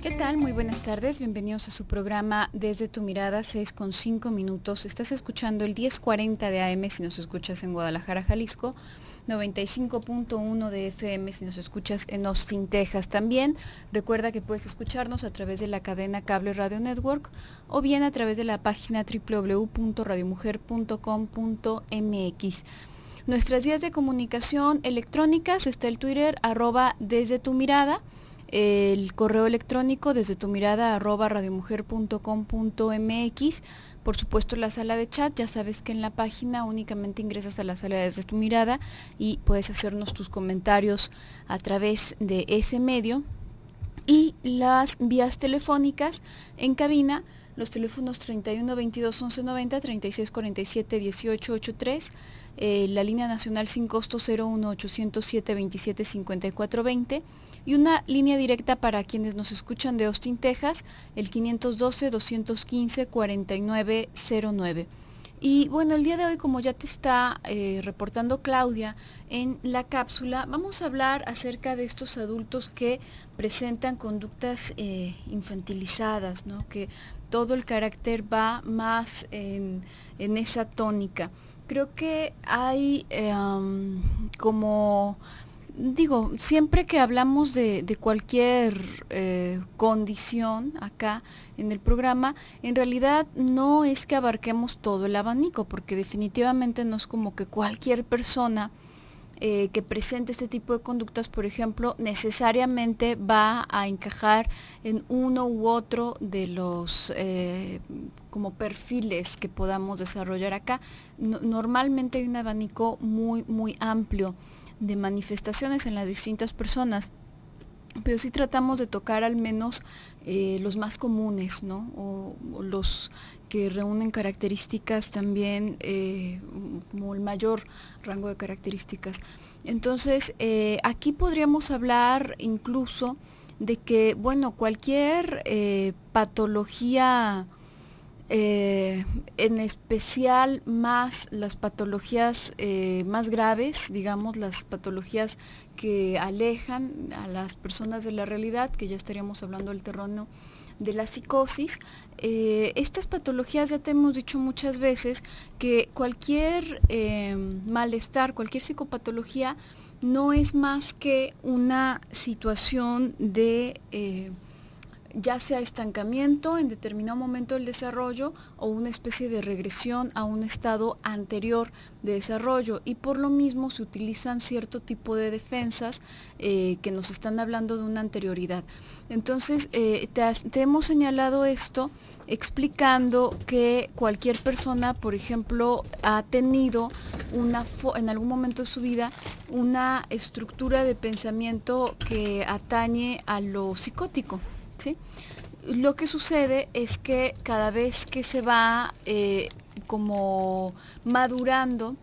¿Qué tal? Muy buenas tardes, bienvenidos a su programa Desde tu Mirada, 6:05. Estás escuchando el 1040 de AM si nos escuchas en Guadalajara, Jalisco, 95.1 de FM si nos escuchas en Austin, Texas. También recuerda que puedes escucharnos a través de la cadena Cable Radio Network o bien a través de la página www.radiomujer.com.mx. Nuestras vías de comunicación electrónicas está el Twitter @desde tu mirada, el correo electrónico desde tu mirada @radiomujer.com.mx. Por supuesto la sala de chat, ya sabes que en la página únicamente ingresas a la sala desde tu mirada y puedes hacernos tus comentarios a través de ese medio. Y las vías telefónicas en cabina, los teléfonos 31 22 11 90, 36 47 18 83, la línea nacional sin costo 01 807 27 54 20 y una línea directa para quienes nos escuchan de Austin, Texas, el 512 215 4909. Y bueno, el día de hoy, como ya te está reportando Claudia en la cápsula, vamos a hablar acerca de estos adultos que presentan conductas infantilizadas, ¿no? Que todo el carácter va más en esa tónica. Creo que hay siempre que hablamos de cualquier condición acá en el programa, en realidad no es que abarquemos todo el abanico, porque definitivamente no es como que cualquier persona que presente este tipo de conductas, por ejemplo, necesariamente va a encajar en uno u otro de los como perfiles que podamos desarrollar acá. Normalmente hay un abanico muy amplio de manifestaciones en las distintas personas, pero sí tratamos de tocar al menos los más comunes, ¿no? O los que reúnen características también, como el mayor rango de características. Entonces, aquí podríamos hablar incluso de que, bueno, cualquier patología, en especial más las patologías más graves, digamos, las patologías que alejan a las personas de la realidad, que ya estaríamos hablando del terreno de la psicosis. Estas patologías, ya te hemos dicho muchas veces que cualquier malestar, cualquier psicopatología no es más que una situación de ya sea estancamiento en determinado momento del desarrollo o una especie de regresión a un estado anterior de desarrollo, y por lo mismo se utilizan cierto tipo de defensas que nos están hablando de una anterioridad. Entonces, te hemos señalado esto explicando que cualquier persona, por ejemplo, ha tenido en algún momento de su vida una estructura de pensamiento que atañe a lo psicótico, ¿sí? Lo que sucede es que cada vez que se va como madurando,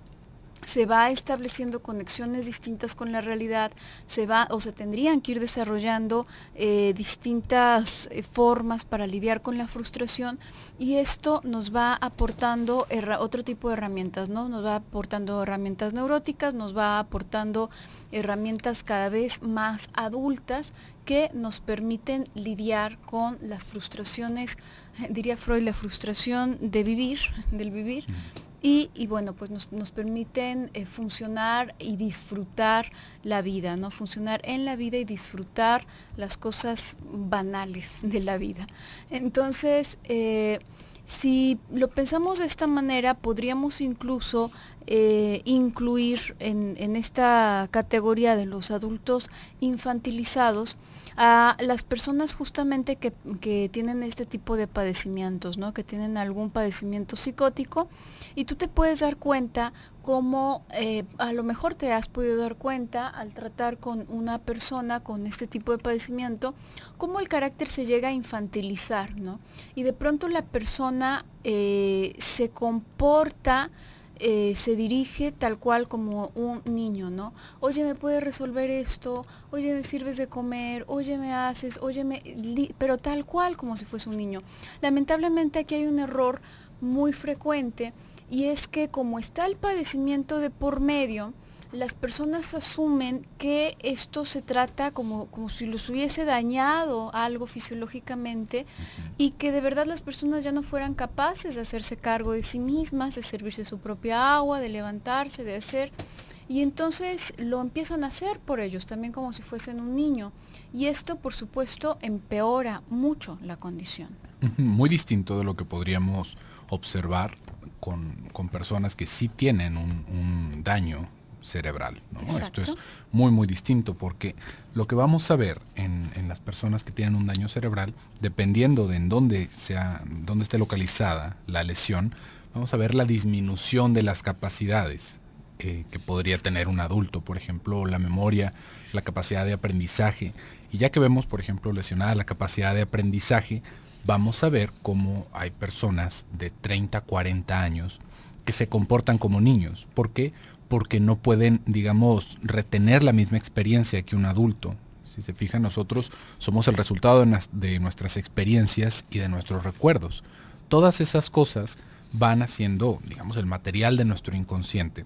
se va estableciendo conexiones distintas con la realidad, se tendrían que ir desarrollando distintas formas para lidiar con la frustración, y esto nos va aportando otro tipo de herramientas, ¿no? Nos va aportando herramientas neuróticas, nos va aportando herramientas cada vez más adultas que nos permiten lidiar con las frustraciones, diría Freud, la frustración de vivir, del vivir. Y bueno, pues nos permiten funcionar y disfrutar la vida, ¿no? Funcionar en la vida y disfrutar las cosas banales de la vida. Entonces, si lo pensamos de esta manera, podríamos incluso incluir en esta categoría de los adultos infantilizados a las personas justamente que tienen este tipo de padecimientos, ¿no? Que tienen algún padecimiento psicótico, y tú te puedes dar cuenta cómo a lo mejor te has podido dar cuenta al tratar con una persona con este tipo de padecimiento, cómo el carácter se llega a infantilizar, ¿no? Y de pronto la persona se comporta, se dirige tal cual como un niño, ¿no? Oye, ¿me puedes resolver esto? Oye, ¿me sirves de comer? Oye, ¿me haces? Oye, pero tal cual como si fuese un niño. Lamentablemente aquí hay un error, muy frecuente, y es que como está el padecimiento de por medio, las personas asumen que esto se trata como si los hubiese dañado algo fisiológicamente, y que de verdad las personas ya no fueran capaces de hacerse cargo de sí mismas, de servirse su propia agua, de levantarse, de hacer, y entonces lo empiezan a hacer por ellos, también como si fuesen un niño, y esto por supuesto empeora mucho la condición. Muy distinto de lo que podríamos observar con personas que sí tienen un daño cerebral, ¿no? Esto es muy distinto, porque lo que vamos a ver en las personas que tienen un daño cerebral, dependiendo de en dónde esté localizada la lesión, vamos a ver la disminución de las capacidades que podría tener un adulto, por ejemplo, la memoria, la capacidad de aprendizaje. Y ya que vemos, por ejemplo, lesionada la capacidad de aprendizaje, vamos a ver cómo hay personas de 30, 40 años que se comportan como niños. ¿Por qué? Porque no pueden, digamos, retener la misma experiencia que un adulto. Si se fijan, nosotros somos el resultado de nuestras experiencias y de nuestros recuerdos. Todas esas cosas van haciendo, digamos, el material de nuestro inconsciente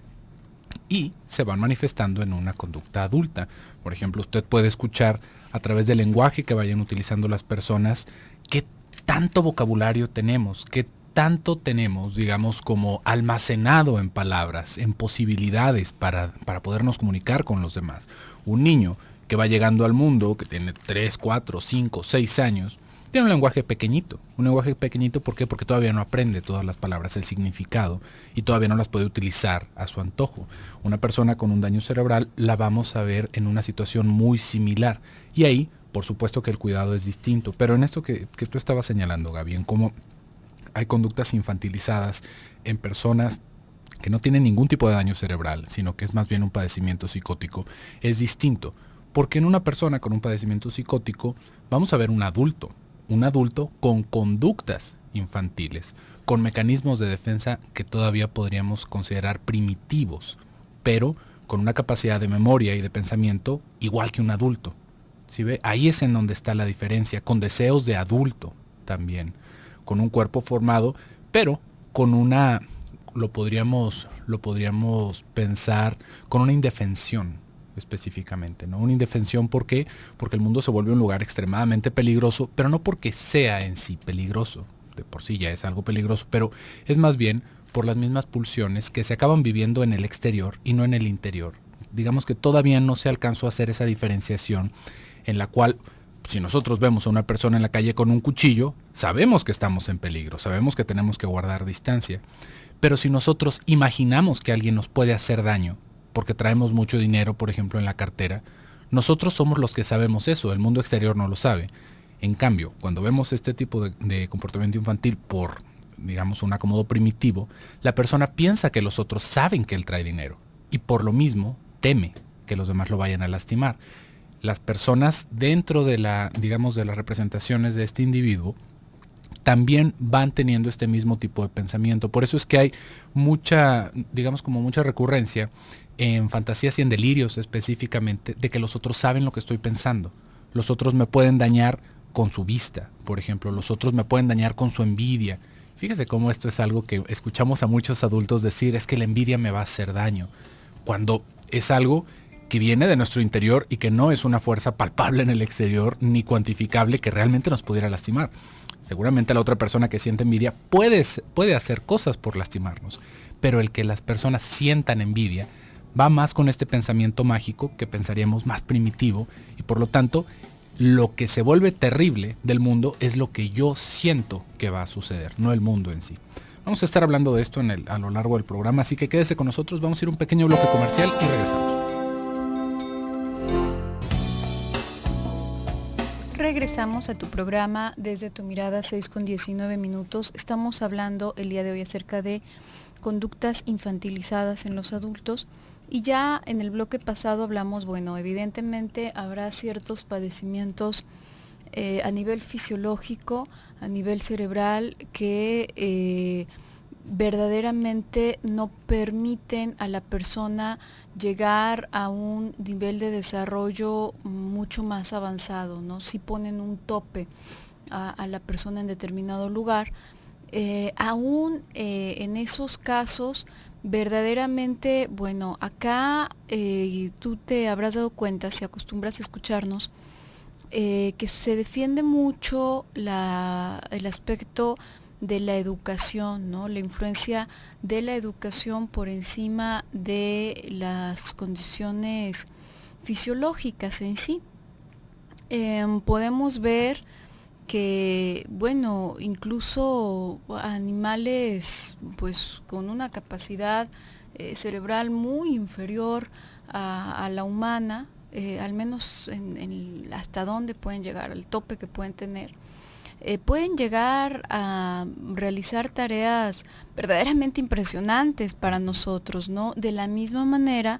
y se van manifestando en una conducta adulta. Por ejemplo, usted puede escuchar a través del lenguaje que vayan utilizando las personas qué tanto vocabulario tenemos, qué tanto tenemos, digamos, como almacenado en palabras, en posibilidades para podernos comunicar con los demás. Un niño que va llegando al mundo, que tiene 3, 4, 5, 6 años, tiene un lenguaje pequeñito. Un lenguaje pequeñito, ¿por qué? Porque todavía no aprende todas las palabras, el significado, y todavía no las puede utilizar a su antojo. Una persona con un daño cerebral la vamos a ver en una situación muy similar. Y ahí, por supuesto que el cuidado es distinto. Pero en esto que tú estabas señalando, Gaby, en cómo hay conductas infantilizadas en personas que no tienen ningún tipo de daño cerebral, sino que es más bien un padecimiento psicótico, es distinto. Porque en una persona con un padecimiento psicótico vamos a ver un adulto con conductas infantiles, con mecanismos de defensa que todavía podríamos considerar primitivos, pero con una capacidad de memoria y de pensamiento igual que un adulto. ¿Sí ve? Ahí es en donde está la diferencia, con deseos de adulto también, con un cuerpo formado, pero con una, lo podríamos pensar, con una indefensión específicamente, ¿no? Una indefensión, ¿por qué? Porque el mundo se vuelve un lugar extremadamente peligroso, pero no porque sea en sí peligroso, de por sí ya es algo peligroso, pero es más bien por las mismas pulsiones que se acaban viviendo en el exterior y no en el interior. Digamos que todavía no se alcanzó a hacer esa diferenciación en la cual, si nosotros vemos a una persona en la calle con un cuchillo, sabemos que estamos en peligro, sabemos que tenemos que guardar distancia, pero si nosotros imaginamos que alguien nos puede hacer daño, porque traemos mucho dinero, por ejemplo, en la cartera, nosotros somos los que sabemos eso, el mundo exterior no lo sabe. En cambio, cuando vemos este tipo de comportamiento infantil por, digamos, un acomodo primitivo, la persona piensa que los otros saben que él trae dinero y por lo mismo teme que los demás lo vayan a lastimar. Las personas dentro de digamos, de las representaciones de este individuo también van teniendo este mismo tipo de pensamiento. Por eso es que hay mucha, digamos, como mucha recurrencia en fantasías y en delirios específicamente de que los otros saben lo que estoy pensando. Los otros me pueden dañar con su vista, por ejemplo. Los otros me pueden dañar con su envidia. Fíjese cómo esto es algo que escuchamos a muchos adultos decir, es que la envidia me va a hacer daño, cuando es algo que viene de nuestro interior y que no es una fuerza palpable en el exterior ni cuantificable que realmente nos pudiera lastimar. Seguramente la otra persona que siente envidia puede hacer cosas por lastimarnos, pero el que las personas sientan envidia va más con este pensamiento mágico que pensaríamos más primitivo, y por lo tanto lo que se vuelve terrible del mundo es lo que yo siento que va a suceder, no el mundo en sí. Vamos a estar hablando de esto a lo largo del programa, así que quédese con nosotros, vamos a ir a un pequeño bloque comercial y regresamos. Regresamos a tu programa Desde tu Mirada, 6:19. Estamos hablando el día de hoy acerca de conductas infantilizadas en los adultos, y ya en el bloque pasado hablamos, bueno, evidentemente habrá ciertos padecimientos a nivel fisiológico, a nivel cerebral, que verdaderamente no permiten a la persona llegar a un nivel de desarrollo mucho más avanzado, ¿no? Si ponen un tope a la persona en determinado lugar, Aún en esos casos, verdaderamente, bueno, acá tú te habrás dado cuenta, si acostumbras a escucharnos, que se defiende mucho el aspecto de la educación, ¿no? La influencia de la educación por encima de las condiciones fisiológicas en sí. Podemos ver que, bueno, incluso animales pues con una capacidad cerebral muy inferior a la humana, al menos hasta dónde pueden llegar, al tope que pueden tener, pueden llegar a realizar tareas verdaderamente impresionantes para nosotros, ¿no? De la misma manera,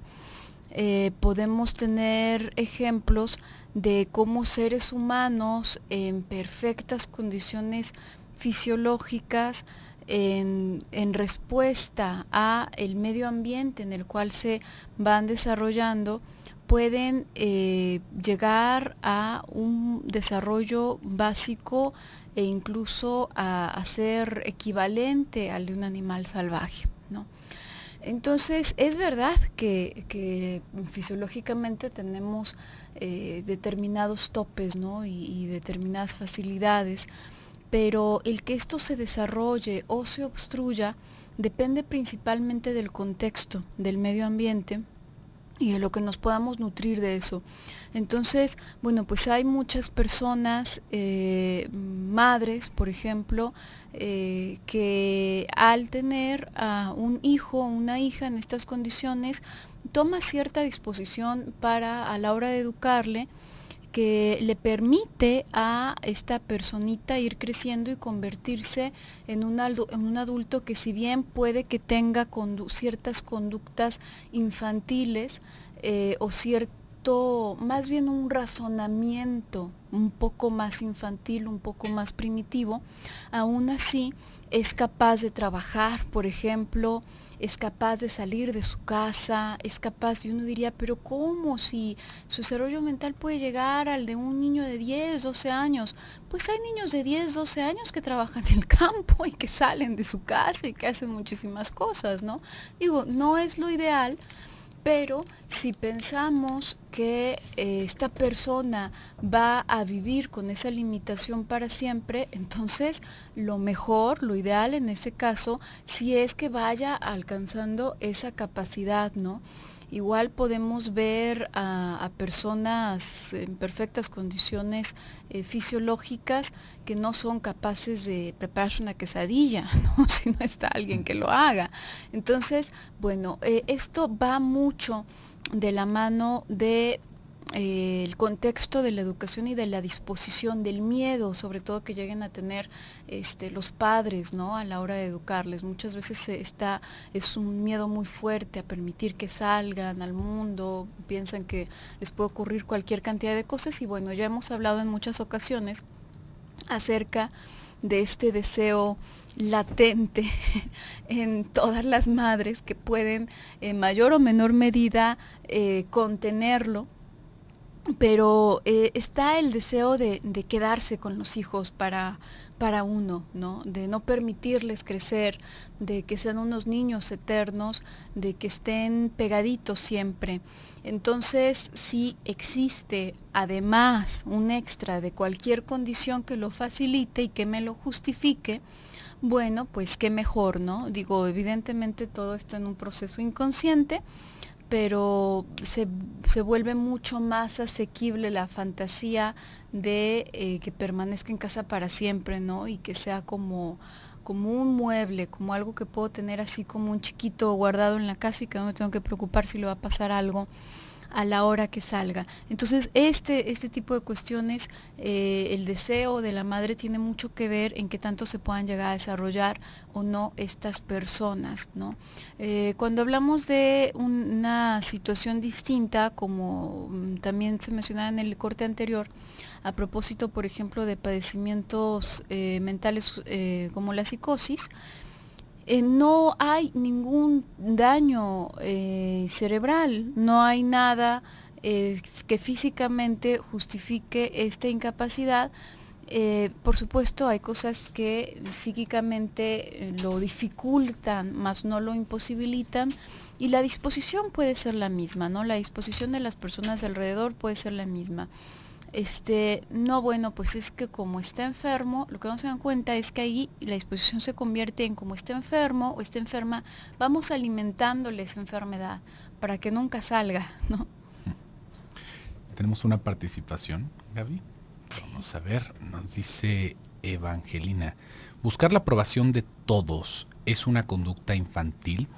podemos tener ejemplos de cómo seres humanos en perfectas condiciones fisiológicas, en respuesta a el medio ambiente en el cual se van desarrollando, pueden llegar a un desarrollo básico e incluso a ser equivalente al de un animal salvaje, ¿no? Entonces, es verdad que fisiológicamente tenemos determinados topes, ¿no? y determinadas facilidades, pero el que esto se desarrolle o se obstruya depende principalmente del contexto, del medio ambiente y de lo que nos podamos nutrir de eso. Entonces, bueno, pues hay muchas personas, madres, por ejemplo, que al tener a un hijo o una hija en estas condiciones, toma cierta disposición para, a la hora de educarle, que le permite a esta personita ir creciendo y convertirse en un adulto que, si bien puede que tenga ciertas conductas infantiles, o cierto, más bien un razonamiento un poco más infantil, un poco más primitivo, aún así es capaz de trabajar, por ejemplo, es capaz de salir de su casa, es capaz, y uno diría, pero ¿cómo? Si su desarrollo mental puede llegar al de un niño de 10, 12 años. Pues hay niños de 10, 12 años que trabajan en el campo y que salen de su casa y que hacen muchísimas cosas, ¿no? Digo, no es lo ideal, pero si pensamos que esta persona va a vivir con esa limitación para siempre, entonces lo mejor, lo ideal en ese caso, sí es que vaya alcanzando esa capacidad, ¿no? Igual podemos ver a personas en perfectas condiciones fisiológicas que no son capaces de prepararse una quesadilla, ¿no? Si no está alguien que lo haga. Entonces, bueno, esto va mucho de la mano de el contexto de la educación y de la disposición, del miedo, sobre todo que lleguen a tener los padres, ¿no? A la hora de educarles. Muchas veces es un miedo muy fuerte a permitir que salgan al mundo, piensan que les puede ocurrir cualquier cantidad de cosas, y bueno, ya hemos hablado en muchas ocasiones acerca de este deseo latente en todas las madres que pueden en mayor o menor medida contenerlo, pero está el deseo de quedarse con los hijos para uno, ¿no? De no permitirles crecer, de que sean unos niños eternos, de que estén pegaditos siempre. Entonces, si existe además un extra de cualquier condición que lo facilite y que me lo justifique, bueno, pues qué mejor, ¿no? Digo, evidentemente todo está en un proceso inconsciente, pero se vuelve mucho más asequible la fantasía de que permanezca en casa para siempre, ¿no? Y que sea como un mueble, como algo que puedo tener así como un chiquito guardado en la casa y que no me tengo que preocupar si le va a pasar algo a la hora que salga. Entonces, este tipo de cuestiones, el deseo de la madre tiene mucho que ver en qué tanto se puedan llegar a desarrollar o no estas personas, ¿no? Cuando hablamos de una situación distinta, como también se mencionaba en el corte anterior, a propósito, por ejemplo, de padecimientos mentales como la psicosis, no hay ningún daño cerebral, no hay nada que físicamente justifique esta incapacidad, Por supuesto, hay cosas que psíquicamente lo dificultan, más no lo imposibilitan, y la disposición puede ser la misma, ¿no? La disposición de las personas alrededor puede ser la misma. No, bueno, pues es que como está enfermo, lo que no se dan cuenta es que ahí la disposición se convierte en como está enfermo o está enferma, vamos alimentándole esa enfermedad para que nunca salga, ¿no? Tenemos una participación, Gaby. Sí. Vamos a ver, nos dice Evangelina. ¿Buscar la aprobación de todos es una conducta infantil?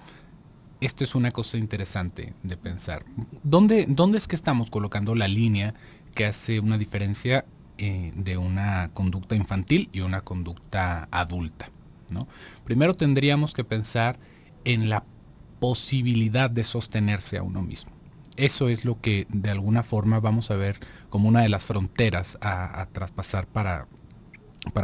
Esto es una cosa interesante de pensar. ¿Dónde es que estamos colocando la línea que hace una diferencia de una conducta infantil y una conducta adulta, ¿no? Primero tendríamos que pensar en la posibilidad de sostenerse a uno mismo. Eso es lo que de alguna forma vamos a ver como una de las fronteras a traspasar para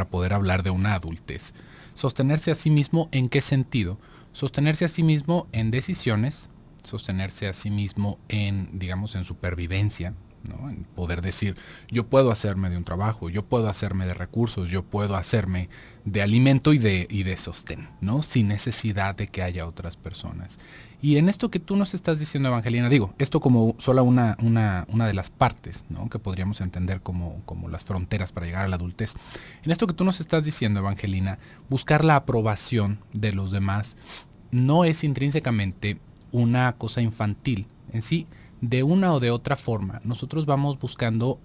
poder hablar de una adultez. Sostenerse a sí mismo, ¿en qué sentido? Sostenerse a sí mismo en decisiones, sostenerse a sí mismo en, digamos, en supervivencia, ¿no? En poder decir, yo puedo hacerme de un trabajo, yo puedo hacerme de recursos, yo puedo hacerme de alimento y de sostén, ¿no? Sin necesidad de que haya otras personas. Y en esto que tú nos estás diciendo, Evangelina, digo, esto como solo una de las partes, ¿no? Que podríamos entender como las fronteras para llegar a la adultez. En esto que tú nos estás diciendo, Evangelina, buscar la aprobación de los demás no es intrínsecamente una cosa infantil en sí. De una o de otra forma, nosotros vamos buscando,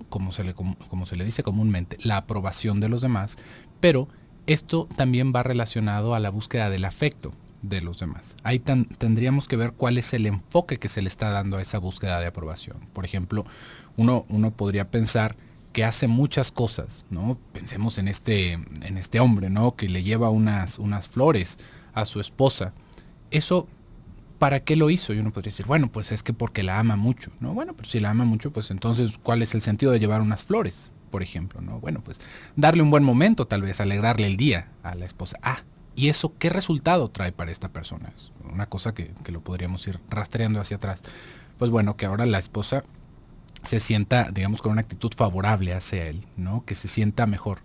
como se le dice comúnmente, la aprobación de los demás, pero esto también va relacionado a la búsqueda del afecto de los demás. Ahí tendríamos que ver cuál es el enfoque que se le está dando a esa búsqueda de aprobación. Por ejemplo, uno podría pensar que hace muchas cosas, ¿no? Pensemos en este hombre, ¿no? Que le lleva unas flores a su esposa. Eso, ¿para qué lo hizo? Y uno podría decir, bueno, pues es que porque la ama mucho, ¿no? Bueno, pero si la ama mucho, pues entonces, ¿cuál es el sentido de llevar unas flores, por ejemplo, ¿no? Bueno, pues darle un buen momento, tal vez, alegrarle el día a la esposa. ¿Y eso qué resultado trae para esta persona? Es una cosa que lo podríamos ir rastreando hacia atrás. Pues bueno, que ahora la esposa se sienta, digamos, con una actitud favorable hacia él, ¿no? Que se sienta mejor.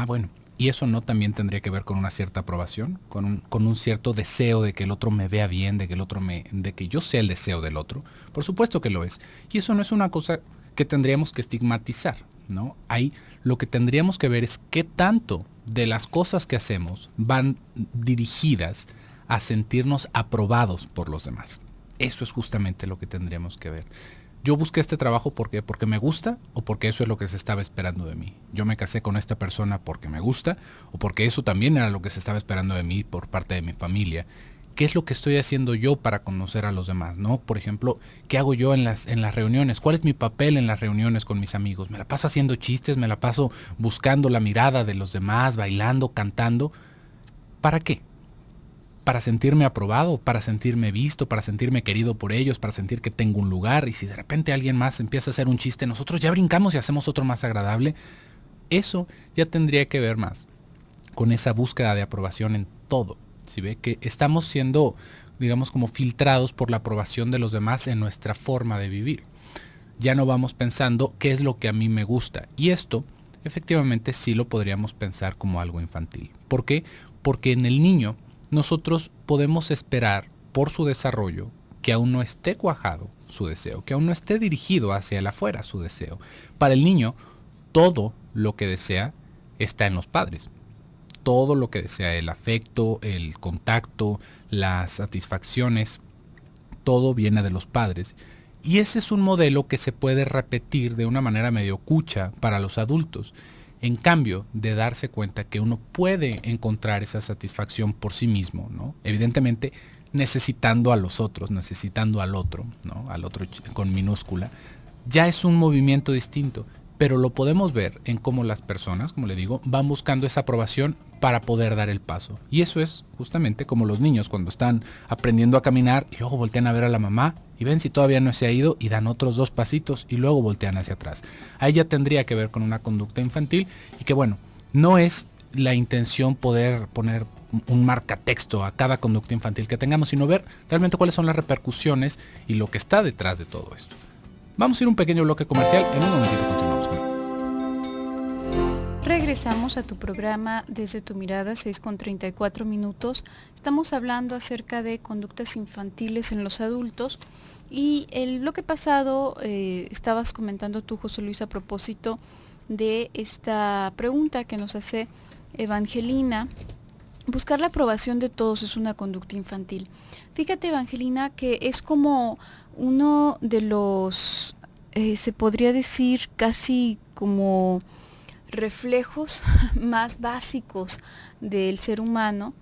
Bueno. Y eso no también tendría que ver con una cierta aprobación, con un cierto deseo de que el otro me vea bien, de que yo sea el deseo del otro. Por supuesto que lo es. Y eso no es una cosa que tendríamos que estigmatizar, ¿no? Ahí lo que tendríamos que ver es qué tanto de las cosas que hacemos van dirigidas a sentirnos aprobados por los demás. Eso es justamente lo que tendríamos que ver. Yo busqué este trabajo porque me gusta o porque eso es lo que se estaba esperando de mí. Yo me casé con esta persona porque me gusta o porque eso también era lo que se estaba esperando de mí por parte de mi familia. ¿Qué es lo que estoy haciendo yo para conocer a los demás, ¿no? Por ejemplo, ¿qué hago yo en las reuniones? ¿Cuál es mi papel en las reuniones con mis amigos? ¿Me la paso haciendo chistes? ¿Me la paso buscando la mirada de los demás, bailando, cantando? ¿Para qué? Para sentirme aprobado, para sentirme visto, para sentirme querido por ellos, para sentir que tengo un lugar. Y si de repente alguien más empieza a hacer un chiste, nosotros ya brincamos y hacemos otro más agradable. Eso ya tendría que ver más con esa búsqueda de aprobación en todo. ¿Sí ve? Que estamos siendo, digamos, como filtrados por la aprobación de los demás en nuestra forma de vivir. Ya no vamos pensando qué es lo que a mí me gusta. Y esto, efectivamente, sí lo podríamos pensar como algo infantil. ¿Por qué? Porque en el niño nosotros podemos esperar por su desarrollo que aún no esté cuajado su deseo, que aún no esté dirigido hacia el afuera su deseo. Para el niño, todo lo que desea está en los padres. Todo lo que desea, el afecto, el contacto, las satisfacciones, todo viene de los padres. Y ese es un modelo que se puede repetir de una manera medio cucha para los adultos. En cambio, de darse cuenta que uno puede encontrar esa satisfacción por sí mismo, ¿no? Evidentemente, necesitando a los otros, necesitando al otro, ¿no? Al otro con minúscula, ya es un movimiento distinto. Pero lo podemos ver en cómo las personas, como le digo, van buscando esa aprobación para poder dar el paso. Y eso es justamente como los niños cuando están aprendiendo a caminar y luego voltean a ver a la mamá y ven si todavía no se ha ido y dan otros 2 pasitos y luego voltean hacia atrás. Ahí ya tendría que ver con una conducta infantil y que bueno, no es la intención poder poner un marcatexto a cada conducta infantil que tengamos, sino ver realmente cuáles son las repercusiones y lo que está detrás de todo esto. Vamos a ir a un pequeño bloque comercial, en un momentito continuamos con él. regresamos a tu programa Desde tu Mirada, 6:34. Estamos hablando acerca de conductas infantiles en los adultos. Y el bloque pasado estabas comentando tú, José Luis, a propósito de esta pregunta que nos hace Evangelina. Buscar la aprobación de todos es una conducta infantil. Fíjate, Evangelina, que es como uno de los, se podría decir, casi como reflejos más básicos del ser humano,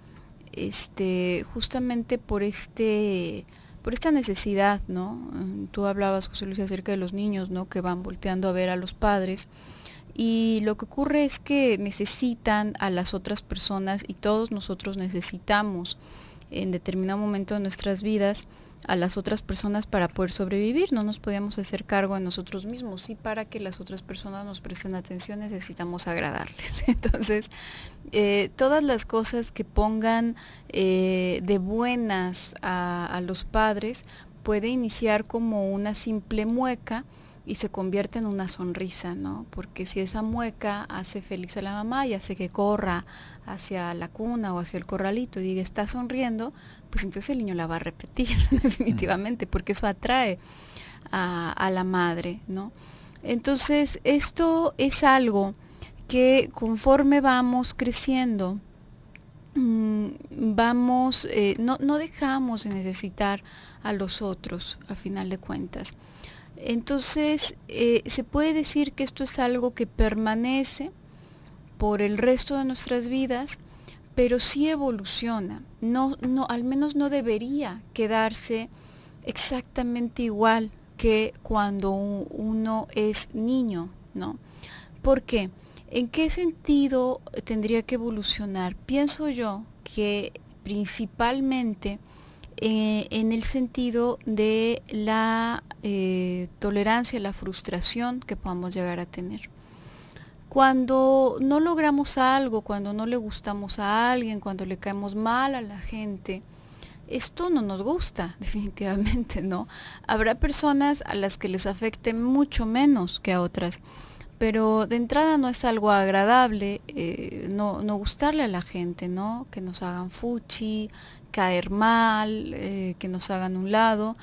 justamente por esta necesidad, ¿no? Tú hablabas, José Luis, acerca de los niños, ¿no? Que van volteando a ver a los padres, y lo que ocurre es que necesitan a las otras personas, y todos nosotros necesitamos en determinado momento de nuestras vidas a las otras personas para poder sobrevivir. No nos podíamos hacer cargo de nosotros mismos, y para que las otras personas nos presten atención necesitamos agradarles. Entonces, todas las cosas que pongan de buenas a los padres puede iniciar como una simple mueca y se convierte en una sonrisa, ¿no? Porque si esa mueca hace feliz a la mamá y hace que corra hacia la cuna o hacia el corralito y diga, está sonriendo, pues entonces el niño la va a repetir definitivamente, porque eso atrae a la madre, ¿no? Entonces, esto es algo que conforme vamos creciendo, no dejamos de necesitar a los otros, a final de cuentas. Entonces, se puede decir que esto es algo que permanece por el resto de nuestras vidas, pero sí evoluciona. Al menos no debería quedarse exactamente igual que cuando uno es niño, ¿no? ¿Por qué? ¿En qué sentido tendría que evolucionar? Pienso yo que principalmente en el sentido de la tolerancia, la frustración que podamos llegar a tener. Cuando no logramos algo, cuando no le gustamos a alguien, cuando le caemos mal a la gente, esto no nos gusta, definitivamente, ¿no? Habrá personas a las que les afecte mucho menos que a otras, pero de entrada no es algo agradable no gustarle a la gente, ¿no? Que nos hagan fuchi, caer mal, que nos hagan un lado.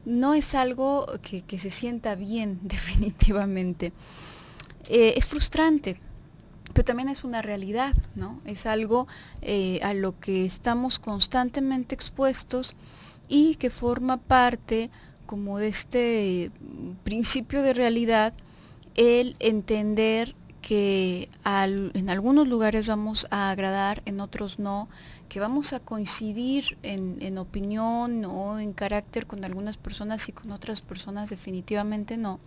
No es algo que se sienta bien, definitivamente. Es frustrante, pero también es una realidad, ¿no? Es algo a lo que estamos constantemente expuestos y que forma parte como de este principio de realidad, el entender que en algunos lugares vamos a agradar, en otros no, que vamos a coincidir en opinión o en carácter con algunas personas y con otras personas definitivamente no.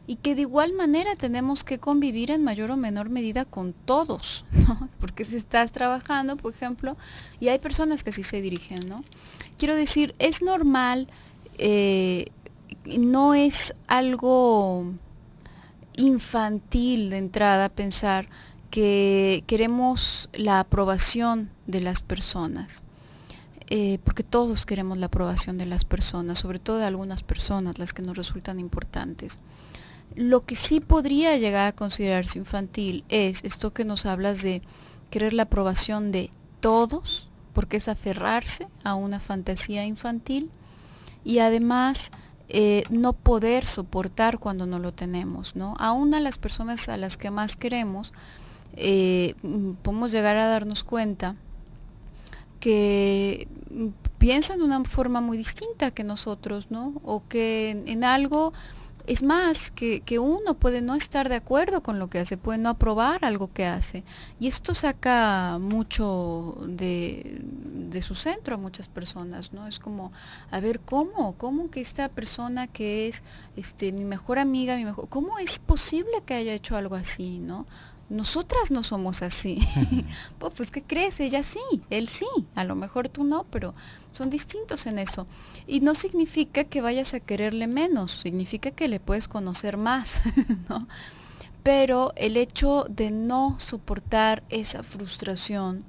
Y que de igual manera tenemos que convivir en mayor o menor medida con todos, ¿no? Porque si estás trabajando, por ejemplo, y hay personas que así se dirigen, ¿no? Quiero decir, es normal, no es algo infantil de entrada pensar que queremos la aprobación de las personas, porque todos queremos la aprobación de las personas, sobre todo de algunas personas, las que nos resultan importantes. Lo que sí podría llegar a considerarse infantil es esto que nos hablas de querer la aprobación de todos, porque es aferrarse a una fantasía infantil, y además no poder soportar cuando no lo tenemos, ¿no? Aún a las personas a las que más queremos, podemos llegar a darnos cuenta que piensan de una forma muy distinta que nosotros, ¿no? O que en algo, es más, que uno puede no estar de acuerdo con lo que hace, puede no aprobar algo que hace. Y esto saca mucho de su centro a muchas personas, ¿no? Es como, a ver, ¿cómo que esta persona que es mi mejor amiga, ¿cómo es posible que haya hecho algo así, ¿no? Nosotras no somos así. Pues ¿qué crees? Ella sí, él sí, a lo mejor tú no, pero son distintos en eso. Y no significa que vayas a quererle menos, significa que le puedes conocer más, ¿no? Pero el hecho de no soportar esa frustración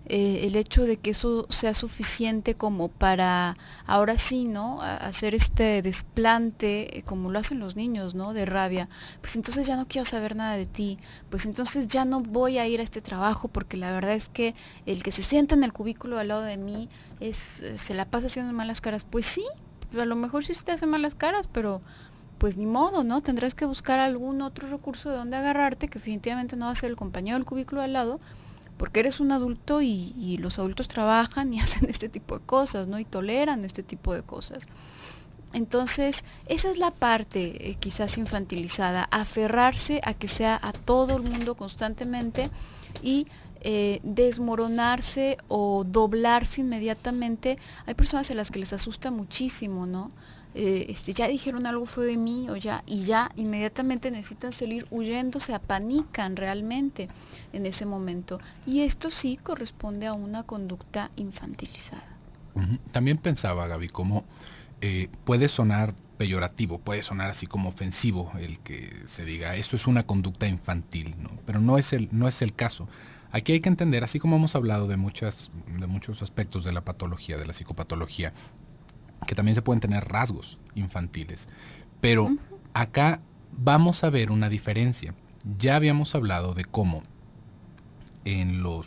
el hecho de que eso sea suficiente como para, ahora sí, ¿no? Hacer este desplante, como lo hacen los niños, ¿no? De rabia. Pues entonces ya no quiero saber nada de ti. Pues entonces ya no voy a ir a este trabajo porque la verdad es que el que se sienta en el cubículo al lado de mí se la pasa haciendo malas caras. Pues sí, a lo mejor sí se te hacen malas caras, pero pues ni modo, ¿no? Tendrás que buscar algún otro recurso de donde agarrarte, que definitivamente no va a ser el compañero del cubículo al lado, porque eres un adulto y los adultos trabajan y hacen este tipo de cosas, ¿no? Y toleran este tipo de cosas. Entonces, esa es la parte quizás infantilizada, aferrarse a que sea a todo el mundo constantemente y desmoronarse o doblarse inmediatamente. Hay personas a las que les asusta muchísimo, ¿no? Ya dijeron algo fue de mí y ya inmediatamente necesitan salir huyendo, se apanican realmente en ese momento. Y esto sí corresponde a una conducta infantilizada. También pensaba, Gaby, cómo puede sonar peyorativo, puede sonar así como ofensivo el que se diga eso es una conducta infantil, ¿no? Pero no es el caso. Aquí hay que entender, así como hemos hablado de muchos aspectos de la patología, de la psicopatología, que también se pueden tener rasgos infantiles. Pero acá vamos a ver una diferencia. Ya habíamos hablado de cómo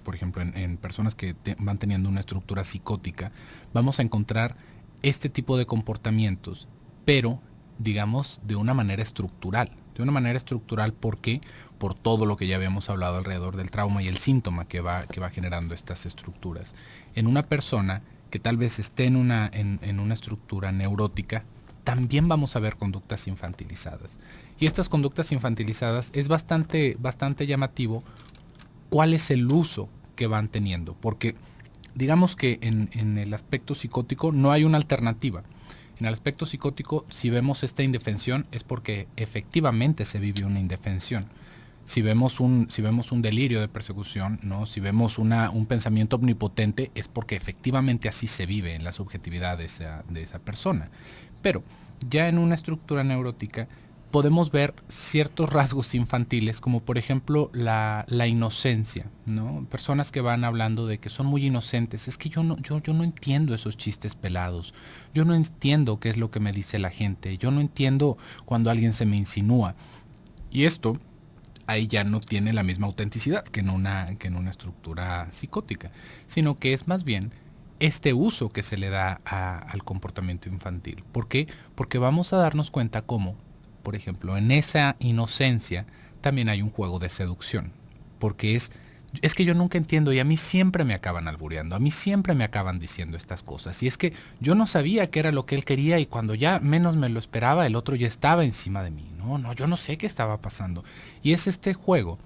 por ejemplo, en personas que van teniendo una estructura psicótica, vamos a encontrar este tipo de comportamientos, pero digamos de una manera estructural. De una manera estructural, ¿por qué? Por todo lo que ya habíamos hablado alrededor del trauma y el síntoma que va generando estas estructuras. En una persona que tal vez esté en una estructura neurótica, también vamos a ver conductas infantilizadas. Y estas conductas infantilizadas es bastante llamativo cuál es el uso que van teniendo, porque digamos que en el aspecto psicótico no hay una alternativa. En el aspecto psicótico, si vemos esta indefensión, es porque efectivamente se vive una indefensión. Si vemos un delirio de persecución, ¿no? Si vemos un pensamiento omnipotente, es porque efectivamente así se vive en la subjetividad de esa persona. Pero ya en una estructura neurótica podemos ver ciertos rasgos infantiles, como por ejemplo la inocencia, ¿no? Personas que van hablando de que son muy inocentes. Es que yo no entiendo esos chistes pelados. Yo no entiendo qué es lo que me dice la gente. Yo no entiendo cuando alguien se me insinúa. Y esto ahí ya no tiene la misma autenticidad que en una estructura psicótica, sino que es más bien este uso que se le da al comportamiento infantil. ¿Por qué? Porque vamos a darnos cuenta cómo, por ejemplo, en esa inocencia también hay un juego de seducción, porque es que yo nunca entiendo y a mí siempre me acaban albureando, a mí siempre me acaban diciendo estas cosas. Y es que yo no sabía qué era lo que él quería y cuando ya menos me lo esperaba, el otro ya estaba encima de mí. No, yo no sé qué estaba pasando. Y es este juego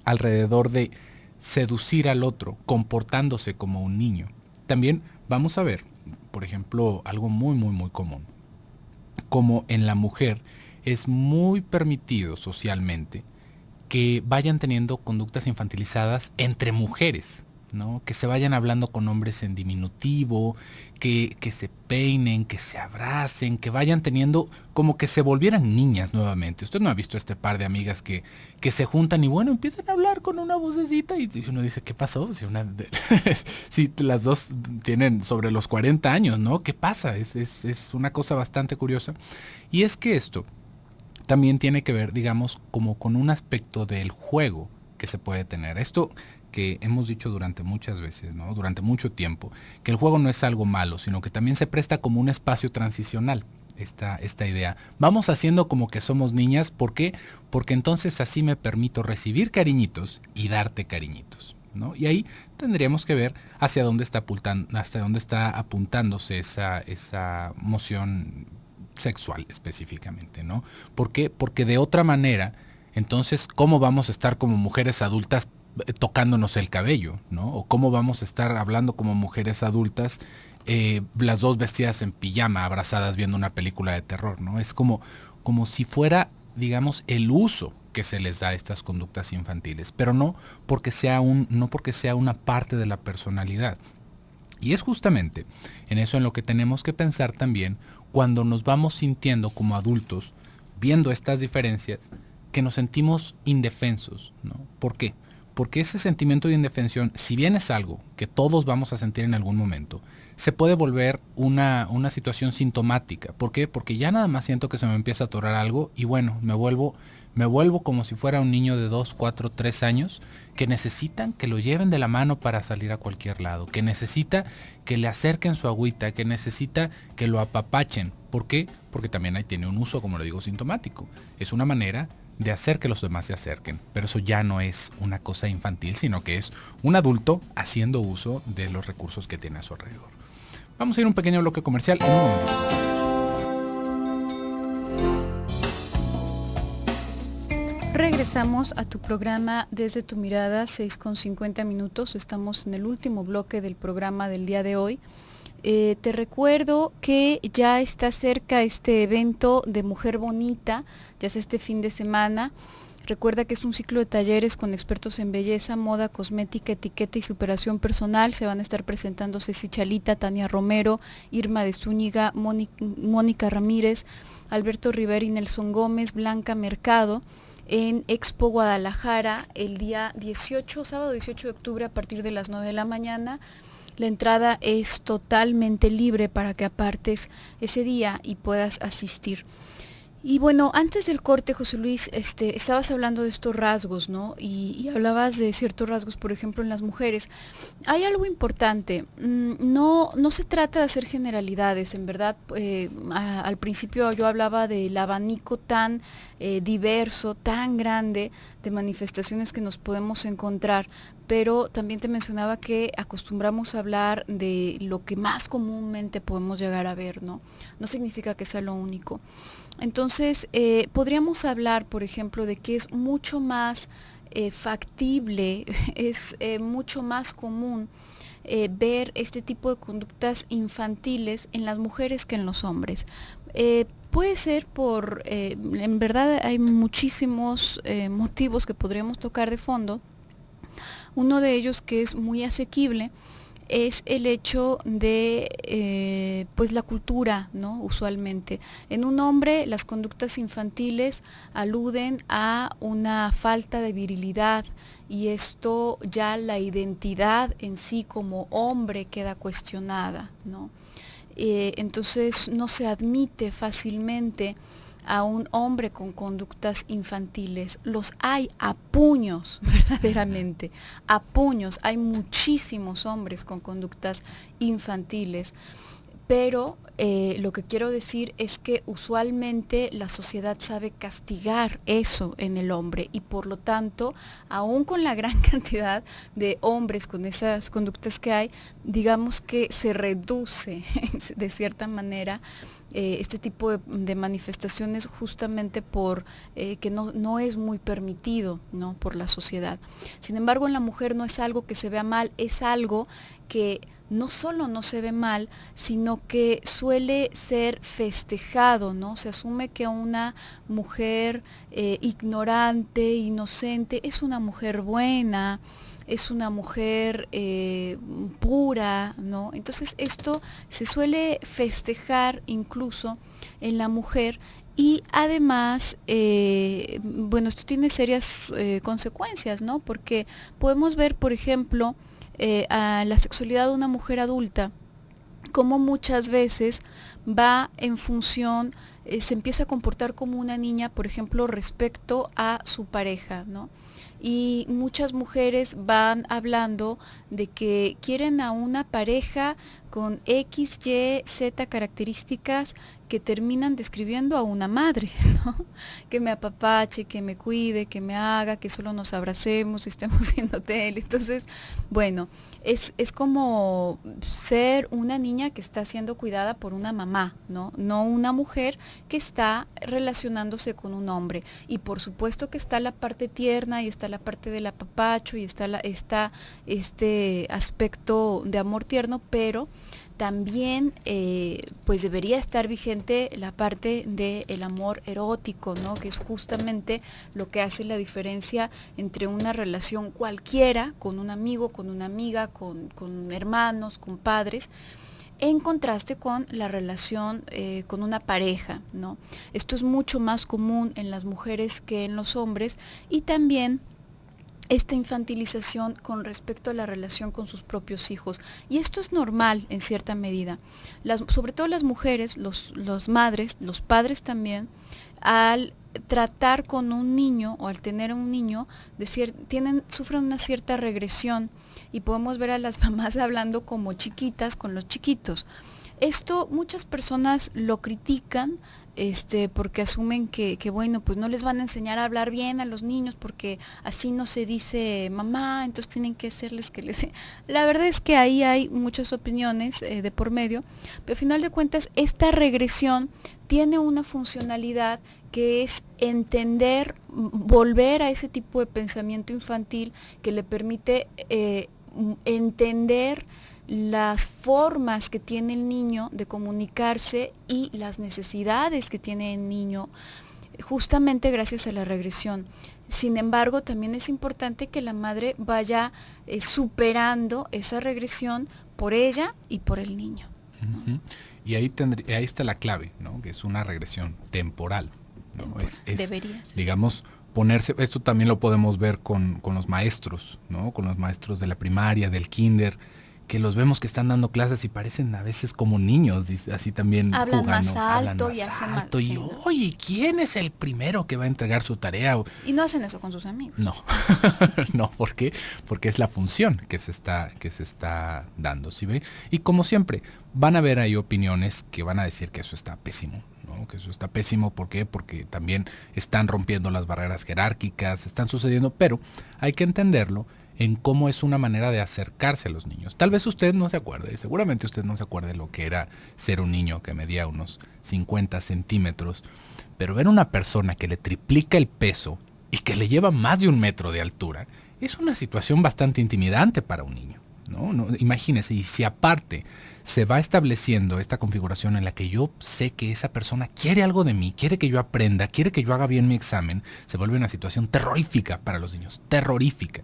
alrededor de seducir al otro, comportándose como un niño. También vamos a ver, por ejemplo, algo muy, muy, muy común. Como en la mujer es muy permitido socialmente que vayan teniendo conductas infantilizadas entre mujeres, ¿no? Que se vayan hablando con hombres en diminutivo, que se peinen, que se abracen, que vayan teniendo como que se volvieran niñas nuevamente. Usted no ha visto este par de amigas que se juntan y bueno, empiezan a hablar con una vocecita y uno dice, ¿qué pasó? Si las dos tienen sobre los 40 años, ¿no? ¿Qué pasa? Es una cosa bastante curiosa. Y es que esto también tiene que ver, digamos, como con un aspecto del juego que se puede tener. Esto que hemos dicho durante muchas veces, ¿no? Durante mucho tiempo, que el juego no es algo malo, sino que también se presta como un espacio transicional. Esta idea. Vamos haciendo como que somos niñas, ¿por qué? Porque entonces así me permito recibir cariñitos y darte cariñitos, ¿no? Y ahí tendríamos que ver hacia dónde está apuntándose esa moción sexual específicamente, ¿no? ¿Por qué? Porque de otra manera, entonces, ¿cómo vamos a estar como mujeres adultas tocándonos el cabello, ¿no? O cómo vamos a estar hablando como mujeres adultas, las dos vestidas en pijama, abrazadas viendo una película de terror, ¿no? Es como si fuera, digamos, el uso que se les da a estas conductas infantiles, pero no porque sea una parte de la personalidad. Y es justamente en eso en lo que tenemos que pensar también cuando nos vamos sintiendo como adultos, viendo estas diferencias, que nos sentimos indefensos, ¿no? ¿Por qué? porque ese sentimiento de indefensión, si bien es algo que todos vamos a sentir en algún momento, se puede volver una situación sintomática. ¿Por qué? Porque ya nada más siento que se me empieza a atorar algo y bueno, me vuelvo como si fuera un niño de 2, 4, 3 años que necesitan que lo lleven de la mano para salir a cualquier lado, que necesita que le acerquen su agüita, que necesita que lo apapachen. ¿Por qué? Porque también ahí tiene un uso, como lo digo, sintomático. Es una manera de hacer que los demás se acerquen, pero eso ya no es una cosa infantil, sino que es un adulto haciendo uso de los recursos que tiene a su alrededor. Vamos a ir a un pequeño bloque comercial en un momentito. Regresamos a tu programa Desde tu Mirada, 6:50 minutos. Estamos en el último bloque del programa del día de hoy. Te recuerdo que ya está cerca este evento de Mujer Bonita, ya es este fin de semana. Recuerda que es un ciclo de talleres con expertos en belleza, moda, cosmética, etiqueta y superación personal. Se van a estar presentando Ceci Chalita, Tania Romero, Irma de Zúñiga, Mónica Ramírez, Alberto Rivera y Nelson Gómez, Blanca Mercado, en Expo Guadalajara el día 18, sábado 18 de octubre a partir de las 9 de la mañana. La entrada es totalmente libre para que apartes ese día y puedas asistir. Y bueno, antes del corte, José Luis, estabas hablando de estos rasgos, ¿no? Y hablabas de ciertos rasgos, por ejemplo, en las mujeres. Hay algo importante, no se trata de hacer generalidades, en verdad. Al principio yo hablaba del abanico tan diverso, tan grande de manifestaciones que nos podemos encontrar, pero también te mencionaba que acostumbramos a hablar de lo que más comúnmente podemos llegar a ver, ¿no? No significa que sea lo único. Entonces, podríamos hablar, por ejemplo, de que es mucho más factible, es mucho más común ver este tipo de conductas infantiles en las mujeres que en los hombres. Puede ser en verdad hay muchísimos motivos que podríamos tocar de fondo. Uno de ellos, que es muy asequible, es el hecho de pues la cultura, ¿no? Usualmente en un hombre las conductas infantiles aluden a una falta de virilidad, y esto ya la identidad en sí como hombre queda cuestionada, ¿no? Entonces no se admite fácilmente a un hombre con conductas infantiles. Los hay a puños, verdaderamente, a puños. Hay muchísimos hombres con conductas infantiles, pero lo que quiero decir es que usualmente la sociedad sabe castigar eso en el hombre, y por lo tanto, aún con la gran cantidad de hombres con esas conductas que hay, digamos que se reduce de cierta manera este tipo de manifestaciones, justamente por que no es muy permitido, ¿no?, por la sociedad. Sin embargo, en la mujer no es algo que se vea mal, es algo que no solo no se ve mal, sino que suele ser festejado, ¿no? Se asume que una mujer ignorante, inocente, es una mujer buena, es una mujer pura, ¿no? Entonces esto se suele festejar incluso en la mujer. Y además, bueno, esto tiene serias consecuencias, ¿no? Porque podemos ver, por ejemplo, a la sexualidad de una mujer adulta, como muchas veces va en función, se empieza a comportar como una niña, por ejemplo, respecto a su pareja, ¿no? Y muchas mujeres van hablando de que quieren a una pareja con X, Y, Z características que terminan describiendo a una madre, ¿no? Que me apapache, que me cuide, que me haga, que solo nos abracemos y estemos viendo tele. Entonces, bueno, es como ser una niña que está siendo cuidada por una mamá, ¿no? No una mujer que está relacionándose con un hombre. Y por supuesto que está la parte tierna y está la parte del apapacho y está este aspecto de amor tierno, pero también pues debería estar vigente la parte del amor erótico, ¿no? Que es justamente lo que hace la diferencia entre una relación cualquiera, con un amigo, con una amiga, con hermanos, con padres, en contraste con la relación con una pareja, ¿no? Esto es mucho más común en las mujeres que en los hombres, y también esta infantilización con respecto a la relación con sus propios hijos. Y esto es normal en cierta medida. Sobre todo las mujeres, los madres, los padres también, al tratar con un niño o al tener un niño, sufren una cierta regresión y podemos ver a las mamás hablando como chiquitas con los chiquitos. Esto muchas personas lo critican, porque asumen que bueno, pues no les van a enseñar a hablar bien a los niños porque así no se dice mamá, entonces tienen que hacerles que les... La verdad es que ahí hay muchas opiniones de por medio, pero al final de cuentas esta regresión tiene una funcionalidad que es entender, volver a ese tipo de pensamiento infantil que le permite entender las formas que tiene el niño de comunicarse y las necesidades que tiene el niño, justamente gracias a la regresión. Sin embargo, también es importante que la madre vaya superando esa regresión por ella y por el niño. Uh-huh. Y ahí está la clave, ¿no? Que es una regresión temporal, ¿no? Debería ser. Digamos, ponerse, esto también lo podemos ver con los maestros, ¿no? Con los maestros de la primaria, del kinder, que los vemos que están dando clases y parecen a veces como niños, así también hablan jugando, más alto y hacen más y oye, ¿quién es el primero que va a entregar su tarea? Y no hacen eso con sus amigos. No, no, ¿por qué? Porque es la función que se está dando, ¿sí ve? Y como siempre, van a haber ahí opiniones que van a decir que eso está pésimo, ¿no? Que eso está pésimo, ¿por qué? Porque también están rompiendo las barreras jerárquicas, están sucediendo, pero hay que entenderlo en cómo es una manera de acercarse a los niños. Tal vez usted no se acuerde, seguramente usted no se acuerde lo que era ser un niño que medía unos 50 centímetros, pero ver una persona que le triplica el peso y que le lleva más de 1 metro de altura, es una situación bastante intimidante para un niño, ¿no? Imagínese, y si aparte se va estableciendo esta configuración en la que yo sé que esa persona quiere algo de mí, quiere que yo aprenda, quiere que yo haga bien mi examen, se vuelve una situación terrorífica para los niños, terrorífica.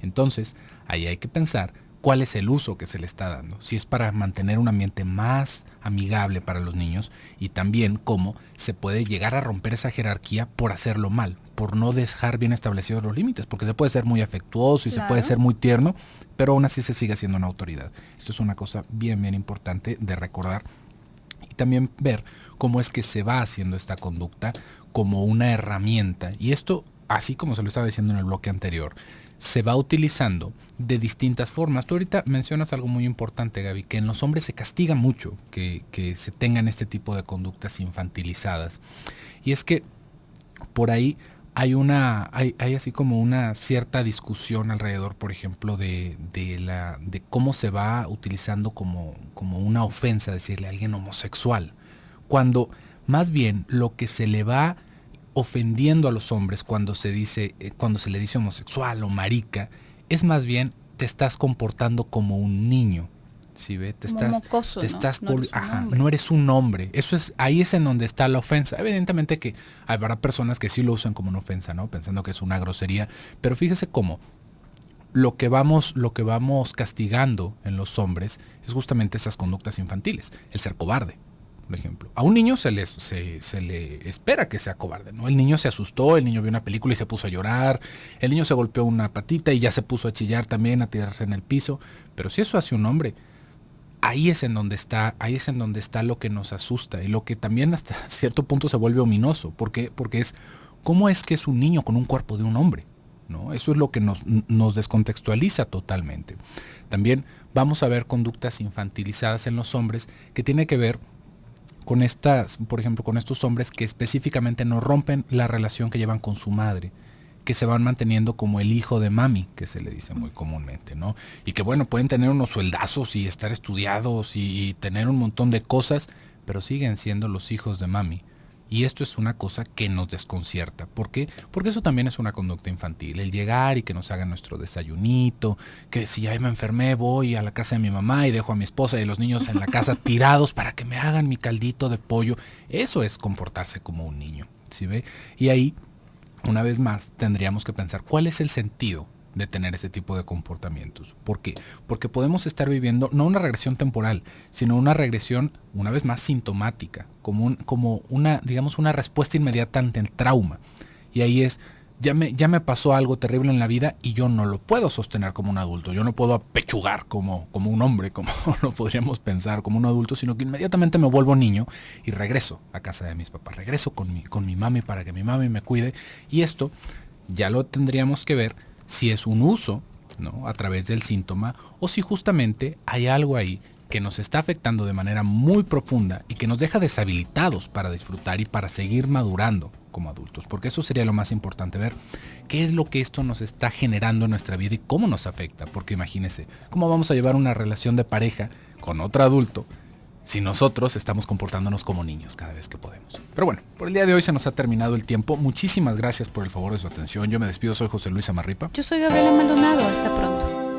Entonces, ahí hay que pensar cuál es el uso que se le está dando, si es para mantener un ambiente más amigable para los niños y también cómo se puede llegar a romper esa jerarquía por hacerlo mal, por no dejar bien establecidos los límites, porque se puede ser muy afectuoso y claro, se puede ser muy tierno, pero aún así se sigue siendo una autoridad. Esto es una cosa bien, bien importante de recordar y también ver cómo es que se va haciendo esta conducta como una herramienta, y esto, así como se lo estaba diciendo en el bloque anterior, se va utilizando de distintas formas. Tú ahorita mencionas algo muy importante, Gaby, que en los hombres se castiga mucho que se tengan este tipo de conductas infantilizadas. Y es que por ahí hay así como una cierta discusión alrededor, por ejemplo, de cómo se va utilizando como una ofensa decirle a alguien homosexual, cuando más bien lo que se le va ofendiendo a los hombres cuando se le dice homosexual o marica, es más bien te estás comportando como un niño, ¿sí ve? No eres un hombre. Ahí es en donde está la ofensa. Evidentemente que habrá personas que sí lo usan como una ofensa, ¿no? Pensando que es una grosería, pero fíjese cómo lo que vamos castigando en los hombres es justamente esas conductas infantiles, el ser cobarde. Por ejemplo, a un niño se le espera que sea cobarde, ¿no? El niño se asustó, el niño vio una película y se puso a llorar, el niño se golpeó una patita y ya se puso a chillar también, a tirarse en el piso, pero si eso hace un hombre, ahí es en donde está lo que nos asusta y lo que también hasta cierto punto se vuelve ominoso, porque es cómo es que es un niño con un cuerpo de un hombre, ¿no? Eso es lo que nos descontextualiza totalmente. También vamos a ver conductas infantilizadas en los hombres que tiene que ver con por ejemplo, con estos hombres que específicamente no rompen la relación que llevan con su madre, que se van manteniendo como el hijo de mami, que se le dice muy comúnmente, ¿no? Y que bueno, pueden tener unos sueldazos y estar estudiados y tener un montón de cosas, pero siguen siendo los hijos de mami. Y esto es una cosa que nos desconcierta. ¿Por qué? Porque eso también es una conducta infantil. El llegar y que nos hagan nuestro desayunito, que si ya me enfermé voy a la casa de mi mamá y dejo a mi esposa y los niños en la casa tirados para que me hagan mi caldito de pollo. Eso es comportarse como un niño, ¿sí ve? Y ahí, una vez más, tendríamos que pensar cuál es el sentido de tener ese tipo de comportamientos. ¿Por qué? Porque podemos estar viviendo no una regresión temporal, sino una regresión, una vez más, sintomática, como una, digamos, una respuesta inmediata ante el trauma. Y ahí es, ya me pasó algo terrible en la vida y yo no lo puedo sostener como un adulto. Yo no puedo apechugar como un hombre, como lo podríamos pensar, como un adulto, sino que inmediatamente me vuelvo niño y regreso a casa de mis papás. Regreso con mi mami para que mi mami me cuide. Y esto ya lo tendríamos que ver si es un uso, ¿no?, a través del síntoma, o si justamente hay algo ahí que nos está afectando de manera muy profunda y que nos deja deshabilitados para disfrutar y para seguir madurando como adultos, porque eso sería lo más importante, ver qué es lo que esto nos está generando en nuestra vida y cómo nos afecta, porque imagínense, ¿cómo vamos a llevar una relación de pareja con otro adulto si nosotros estamos comportándonos como niños cada vez que podemos? Pero bueno, por el día de hoy se nos ha terminado el tiempo. Muchísimas gracias por el favor de su atención. Yo me despido, soy José Luis Amarripa. Yo soy Gabriela Maldonado, hasta pronto.